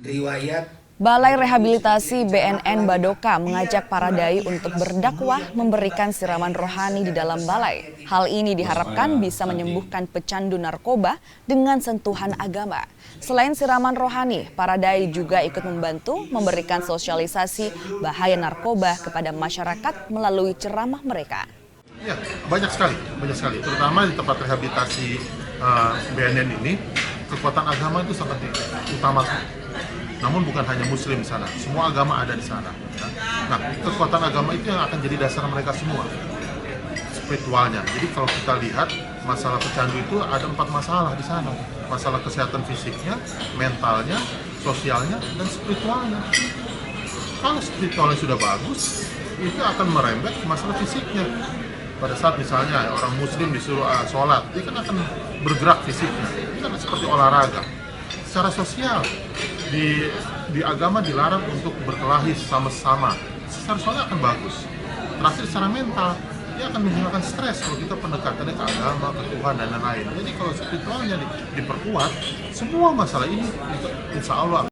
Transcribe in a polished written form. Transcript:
riwayat. Balai Rehabilitasi BNN Badoka mengajak para dai untuk berdakwah memberikan siraman rohani di dalam balai. Hal ini diharapkan bisa menyembuhkan pecandu narkoba dengan sentuhan agama. Selain siraman rohani, para dai juga ikut membantu memberikan sosialisasi bahaya narkoba kepada masyarakat melalui ceramah mereka. Ya, banyak sekali, terutama di tempat rehabilitasi BNN ini, kekuatan agama itu sangat diutamakan. Namun bukan hanya Muslim di sana, semua agama ada di sana. Nah, kekuatan agama itu yang akan jadi dasar mereka semua, spiritualnya. Jadi kalau kita lihat masalah pecandu itu ada 4 masalah di sana, masalah kesehatan fisiknya, mentalnya, sosialnya, dan spiritualnya. Kalau spiritualnya sudah bagus, itu akan merembet ke masalah fisiknya. Pada saat misalnya orang Muslim disuruh sholat, dia kan akan bergerak fisiknya, itu kan seperti olahraga. Secara sosial, di agama dilarang untuk berkelahi sama-sama. Secara sosial akan bagus. Terakhir secara mental, dia akan menghilangkan stres kalau kita pendekatannya ke agama, ke Tuhan, dan lain-lain. Jadi kalau spiritualnya diperkuat, semua masalah ini insya Allah